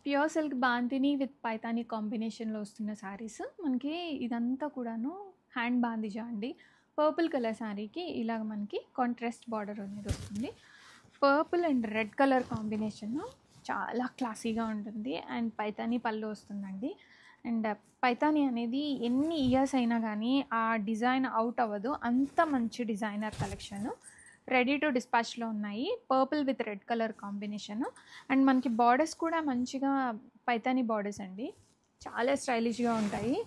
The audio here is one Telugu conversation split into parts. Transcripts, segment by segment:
ప్యూర్ సిల్క్ బాంతిని విత్ పైతాని కాంబినేషన్‌లో వస్తున్న శారీస్. మనకి ఇదంతా కూడాను హ్యాండ్ బాందిజా అండి. పర్పుల్ కలర్ శారీకి ఇలాగ మనకి కాంట్రాస్ట్ బార్డర్ అనేది వస్తుంది. Purple and red colour combination చాలా క్లాసీగా ఉంటుంది. అండ్ పైతాని పళ్ళు వస్తుందండి. అండ్ పైతాని అనేది ఎన్ని ఇయర్స్ అయినా కానీ ఆ డిజైన్ అవుట్ అవ్వదు. అంత మంచి డిజైనర్ కలెక్షను. రెడీ టు డిస్పాచ్‌లో ఉన్నాయి. Purple with red colour combination. And మనకి బార్డర్స్ కూడా మంచిగా పైతాని బార్డర్స్ అండి. చాలా స్టైలిష్‌గా ఉంటాయి.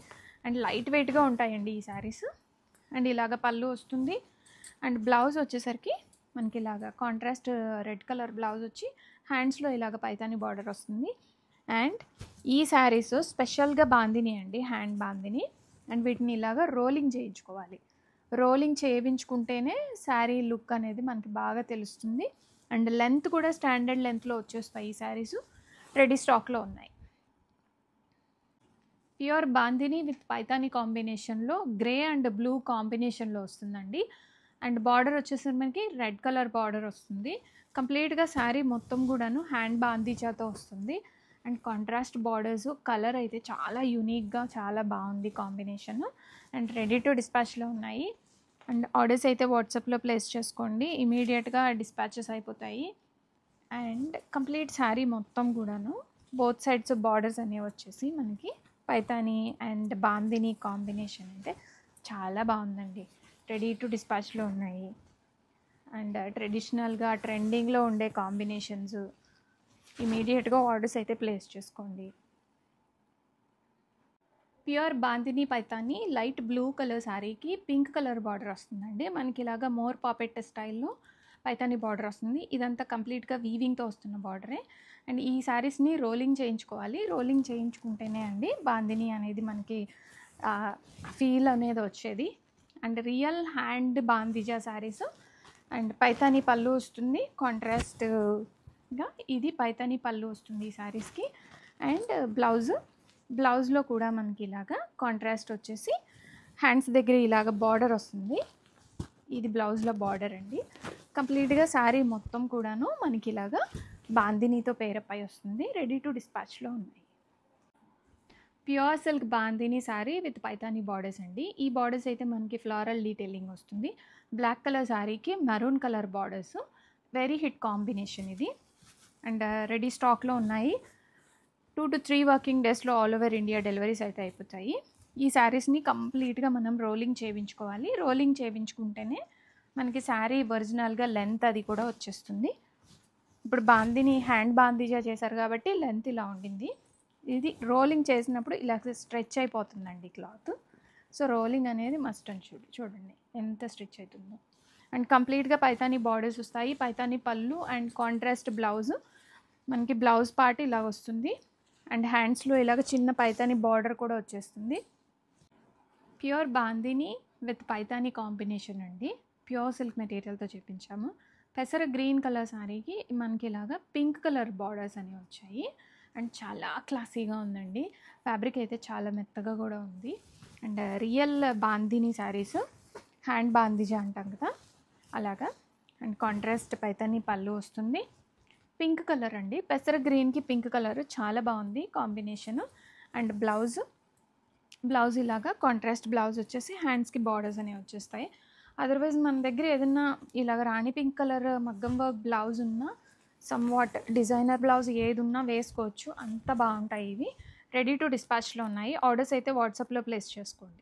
అండ్ లైట్ వెయిట్‌గా ఉంటాయండి ఈ శారీస్. అండ్ ఇలాగ పళ్ళు వస్తుంది. అండ్ బ్లౌజ్ వచ్చేసరికి మనకి ఇలాగ కాంట్రాస్ట్ రెడ్ కలర్ బ్లౌజ్ వచ్చి హ్యాండ్స్‌లో ఇలాగ పైతాని బార్డర్ వస్తుంది. అండ్ ఈ శారీస్ స్పెషల్‌గా బాందిని అండి, హ్యాండ్ బాందిని. అండ్ వీటిని ఇలాగ రోలింగ్ చేయించుకోవాలి. రోలింగ్ చేయించుకుంటేనే శారీ లుక్ అనేది మనకి బాగా తెలుస్తుంది. అండ్ లెంత్ కూడా స్టాండర్డ్ లెంత్లో వచ్చేస్తాయి ఈ శారీస్. రెడీ స్టాక్లో ఉన్నాయి. ప్యూర్ బాందిని విత్ పైతాని కాంబినేషన్లో గ్రే అండ్ బ్లూ కాంబినేషన్లో వస్తుందండి. అండ్ బార్డర్ వచ్చేసరికి మనకి రెడ్ కలర్ బార్డర్ వస్తుంది. కంప్లీట్గా శారీ మొత్తం కూడాను హ్యాండ్ బాందీజాతో వస్తుంది. అండ్ కాంట్రాస్ట్ బార్డర్స్, కలర్ అయితే చాలా యూనిక్గా చాలా బాగుంది కాంబినేషన్. అండ్ రెడీ టు డిస్పాచ్లో ఉన్నాయి. అండ్ ఆర్డర్స్ అయితే వాట్సాప్లో ప్లేస్ చేసుకోండి, ఇమీడియట్గా డిస్పాచెస్ అయిపోతాయి. అండ్ కంప్లీట్ శారీ మొత్తం కూడాను బోత్ సైడ్స్ బార్డర్స్ అనేవి వచ్చేసి మనకి పైతాని అండ్ బాందిని కాంబినేషన్ అయితే చాలా బాగుందండి. రెడీ టు డిస్పాచ్లో ఉన్నాయి. అండ్ ట్రెడిషనల్గా ట్రెండింగ్లో ఉండే కాంబినేషన్స్. ఇమీడియట్గా ఆర్డర్స్ అయితే ప్లేస్ చేసుకోండి. Pure bandhani Paithani light blue colour శారీకి పింక్ కలర్ బార్డర్ వస్తుందండి. మనకి ఇలాగా మోర్ పాపెట్ స్టైల్లో పైతాని బార్డర్ వస్తుంది. ఇదంతా కంప్లీట్గా వీవింగ్తో వస్తున్న బార్డరే. అండ్ ఈ శారీస్ని రోలింగ్ చేయించుకోవాలి. రోలింగ్ చేయించుకుంటేనే అండి బాందిని అనేది మనకి ఫీల్ అనేది వచ్చేది. And real hand bandhej saris. And Paithani పళ్ళు వస్తుంది కాంట్రాస్ట్గా. ఇది పైతాని పళ్ళు వస్తుంది ఈ శారీస్కి. అండ్ బ్లౌజ్లో కూడా మనకి ఇలాగా కాంట్రాస్ట్ వచ్చేసి హ్యాండ్స్ దగ్గర ఇలాగ బార్డర్ వస్తుంది. ఇది బ్లౌజ్లో బార్డర్ అండి. కంప్లీట్గా శారీ మొత్తం కూడాను మనకి ఇలాగా బాందినీతో పేరపై వస్తుంది. రెడీ టు డిస్పాచ్లో ఉన్నాయి. Pure silk bandhani sari with Paithani borders అండి. ఈ బార్డర్స్ అయితే మనకి ఫ్లోరల్ డీటెయిలింగ్ వస్తుంది. బ్లాక్ కలర్ శారీకి maroon colour borders. Very hit combination ఇది. అండ్ రెడీ స్టాక్లో ఉన్నాయి. 2 to 3 వర్కింగ్ డేస్లో ఆల్ ఓవర్ ఇండియా డెలివరీస్ అయితే అయిపోతాయి. ఈ శారీస్ని కంప్లీట్గా మనం రోలింగ్ చేయించుకోవాలి. రోలింగ్ చేయించుకుంటేనే మనకి శారీ ఒరిజినల్గా లెంత్ అది కూడా వచ్చేస్తుంది. ఇప్పుడు బాందిని హ్యాండ్ బాందిజా చేశారు కాబట్టి లెంత్ ఇలా ఉండింది. ఇది రోలింగ్ చేసినప్పుడు ఇలా స్ట్రెచ్ అయిపోతుందండి క్లాత్. సో రోలింగ్ అనేది మస్ట్ అని చూడండి ఎంత స్ట్రెచ్ అవుతుందో. అండ్ కంప్లీట్గా పైతాని బార్డర్స్ వస్తాయి. పైతాని పళ్ళు అండ్ కాంట్రాస్ట్ బ్లౌజ్. మనకి బ్లౌజ్ పార్ట్ ఇలా వస్తుంది. అండ్ హ్యాండ్స్లో ఇలాగ చిన్న పైతాని బార్డర్ కూడా వచ్చేస్తుంది. Pure bandhani with Paithani combination అండి. ప్యూర్ సిల్క్ మెటీరియల్తో చేపించాము. పెసర గ్రీన్ కలర్ శారీకి మనకి ఇలాగ పింక్ కలర్ బార్డర్స్ అనేవి వచ్చాయి. అండ్ చాలా క్లాసీగా ఉందండి. ఫ్యాబ్రిక్ అయితే చాలా మెత్తగా కూడా ఉంది. And real bandhani saris, hand bandhej అంటాం కదా అలాగా. అండ్ కాంట్రాస్ట్ పైతాని పళ్ళు వస్తుంది. పింక్ కలర్ అండి, పెసర గ్రీన్కి పింక్ కలర్ చాలా బాగుంది కాంబినేషను. అండ్ బ్లౌజ్ ఇలాగా కాంట్రాస్ట్ బ్లౌజ్ వచ్చేసి హ్యాండ్స్కి బార్డర్స్ అనేవి వచ్చేస్తాయి. అదర్వైజ్ మన దగ్గర ఏదైనా ఇలాగ రాణి పింక్ కలర్ మగ్గం వర్క్ బ్లౌజ్ ఉన్నా, సమ్ వాట్ డిజైనర్ బ్లౌజ్ ఏది ఉన్నా వేసుకోవచ్చు. అంత బాగుంటాయి ఇవి. రెడీ టు డిస్పాచ్లో ఉన్నాయి. ఆర్డర్స్ అయితే వాట్సాప్లో ప్లేస్ చేసుకోండి.